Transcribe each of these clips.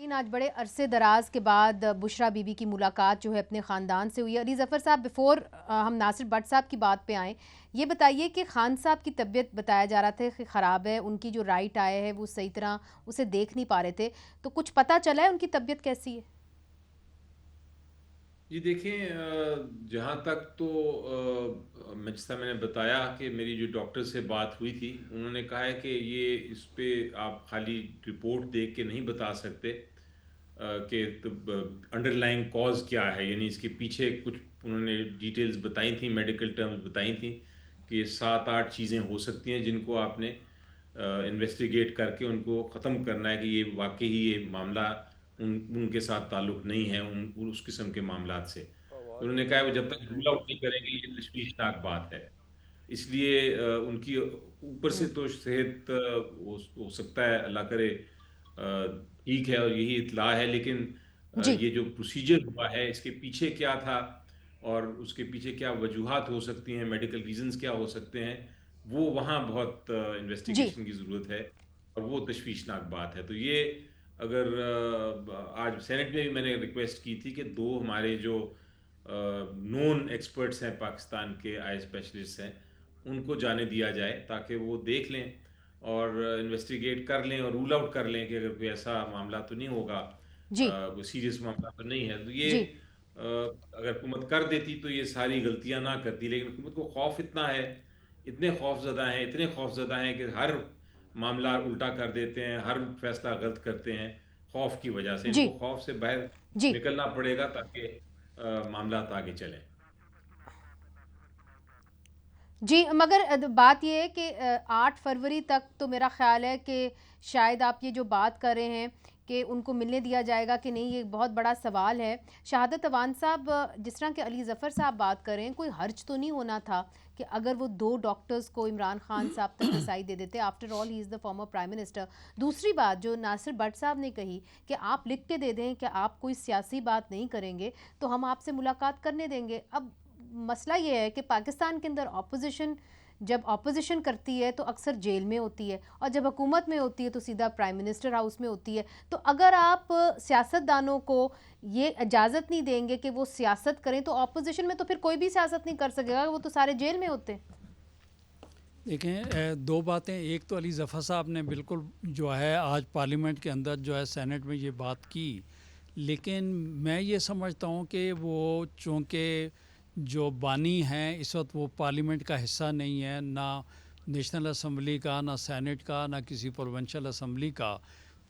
लेकिन आज बड़े अरसे दराज के बाद बुशरा बीबी की मुलाकात जो है अपने ख़ानदान से हुई है। अली ज़फ़र साहब, बिफ़ोर हम नासिर भट्ट साहब की बात पे आएँ, ये बताइए कि खान साहब की तबीयत बताया जा रहा था कि ख़राब है, उनकी जो राइट आए है वो सही तरह उसे देख नहीं पा रहे थे, तो कुछ पता चला है उनकी तबीयत कैसी है? जी देखें, जहाँ तक तो मैं जैसा मैंने बताया कि मेरी जो डॉक्टर से बात हुई थी, उन्होंने कहा है कि ये इस पे आप खाली रिपोर्ट देख के नहीं बता सकते कि अंडरलाइंग कॉज क्या है, यानी इसके पीछे कुछ उन्होंने डिटेल्स बताई थी, मेडिकल टर्म्स बताई थी कि 7-8 चीज़ें हो सकती हैं जिनको आपने इन्वेस्टिगेट करके उनको ख़त्म करना है कि ये वाकई ही ये मामला उनके साथ ताल्लुक़ नहीं है उस किस्म के मामलात से। तो उन्होंने कहा वो जब तक रूल आउट नहीं करेंगे ये तशवीशनाक बात है। इसलिए उनकी ऊपर से हुँ, तो सेहत हो सकता है अल्लाह करे ठीक है और यही इत्तला है, लेकिन जी, ये जो प्रोसीजर हुआ है इसके पीछे क्या था और उसके पीछे क्या वजूहात हो सकती हैं, मेडिकल रीज़न्स क्या हो सकते हैं, वो वहाँ बहुत जी, इन्वेस्टिगेशन की ज़रूरत है और वो तशवीशनाक बात है। तो ये अगर आज सेनेट में भी मैंने रिक्वेस्ट की थी कि 2 हमारे जो नोन एक्सपर्ट्स हैं पाकिस्तान के आई स्पेशलिस्ट हैं, उनको जाने दिया जाए ताकि वो देख लें और इन्वेस्टिगेट कर लें और रूल आउट कर लें कि अगर कोई ऐसा मामला तो नहीं होगा, जी, कोई सीरियस मामला तो नहीं है। तो ये जी। अगर हुकूमत कर देती तो ये सारी गलतियां ना करती, लेकिन हुकूमत को खौफ इतना है, इतने खौफज़दा हैं कि हर मामला उल्टा कर देते हैं, हर फैसला गलत करते हैं, खौफ की वजह से। जी, इनको खौफ से बाहर जी। निकलना पड़ेगा ताकि मामलात आगे चलें। जी, मगर बात ये है कि 8 फरवरी तक तो मेरा ख़्याल है कि शायद आप ये जो बात कर रहे हैं कि उनको मिलने दिया जाएगा कि नहीं, ये बहुत बड़ा सवाल है। शहादत अवान साहब, जिस तरह के अली ज़फ़र साहब बात कर रहे हैं, कोई हर्ज तो नहीं होना था कि अगर वो 2 डॉक्टर्स को इमरान खान साहब तक रसाई दे देते? After all he is the former prime minister. दूसरी बात जो नासिर भट्ट साहब ने कही कि आप लिख के दे दें कि आप कोई सियासी बात नहीं करेंगे, तो हम आपसे मुलाकात करने देंगे। अब मसला ये है कि पाकिस्तान के अंदर ऑपोजिशन जब ऑपोजिशन करती है तो अक्सर जेल में होती है, और जब हुकूमत में होती है तो सीधा प्राइम मिनिस्टर हाउस में होती है। तो अगर आप सियासतदानों को ये इजाज़त नहीं देंगे कि वो सियासत करें, तो ऑपोजिशन में तो फिर कोई भी सियासत नहीं कर सकेगा, वो तो सारे जेल में होते हैं। देखें, दो बातें। एक तो अली ज़फ़र साहब ने बिल्कुल जो है आज पार्लियामेंट के अंदर जो है सेनेट में ये बात की, लेकिन मैं ये समझता हूँ कि वो चूँकि जो बानी हैं इस वक्त वो पार्लियामेंट का हिस्सा नहीं है, ना नेशनल असम्बली का, ना सेनेट का, ना किसी प्रोविंशियल असम्बली का।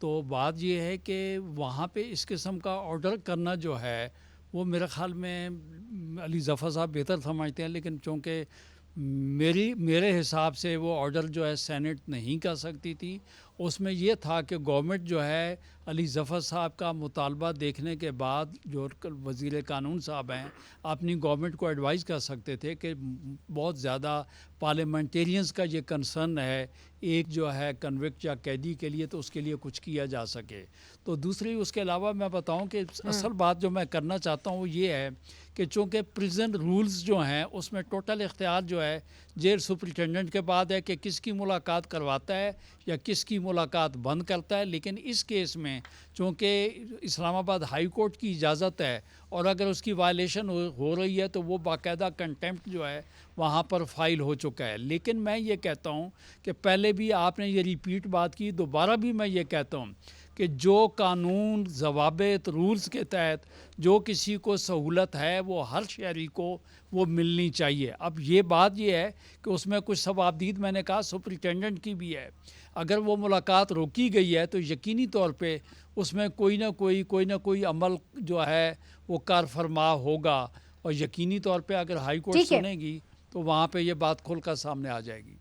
तो बात ये है कि वहाँ पे इस किस्म का ऑर्डर करना जो है वो मेरे ख़्याल में अली ज़फ़र साहब बेहतर समझते हैं, लेकिन चूँकि मेरे हिसाब से वो ऑर्डर जो है सेनेट नहीं कर सकती थी। उसमें ये था कि गवर्नमेंट जो है अली ज़फ़र साहब का मुतालबा देखने के बाद जो वज़ीर कानून साहब हैं अपनी गवर्नमेंट को एडवाइस कर सकते थे कि बहुत ज़्यादा पार्लियामेंटेरियंस का ये कंसर्न है एक जो है कन्विक्ट या कैदी के लिए, तो उसके लिए कुछ किया जा सके। तो दूसरी उसके अलावा मैं बताऊं कि हम्म। असल बात जो मैं करना चाहता हूँ वो ये है कि चूँकि प्रिजन रूल्स जो हैं उसमें टोटल इख्तियार जो है जेल सुपरिटेंडेंट के बाद है कि किसकी मुलाकात करवाता है या किसकी मुलाकात बंद करता है। लेकिन इस केस में चूँकि इस्लामाबाद हाई कोर्ट की इजाज़त है और अगर उसकी वायलेशन हो रही है तो वो बाकायदा कंटेम्प्ट जो है वहाँ पर फाइल हो चुका है। लेकिन मैं ये कहता हूँ कि पहले भी आपने ये रिपीट बात की, दोबारा भी मैं ये कहता हूँ कि जो कानून ज़वाबित रूल्स के तहत जो किसी को सहूलत है वो हर शहरी को वो मिलनी चाहिए। अब ये बात ये है कि उसमें कुछ सवाबदीद मैंने कहा सुपरिटेंडेंट की भी है। अगर वो मुलाकात रोकी गई है तो यकीनी तौर पे उसमें कोई ना कोई अमल जो है वो कार फरमा होगा, और यकीनी तौर पे अगर हाई कोर्ट ठीक है। सुनेगी तो वहाँ पे ये बात खुलकर सामने आ जाएगी।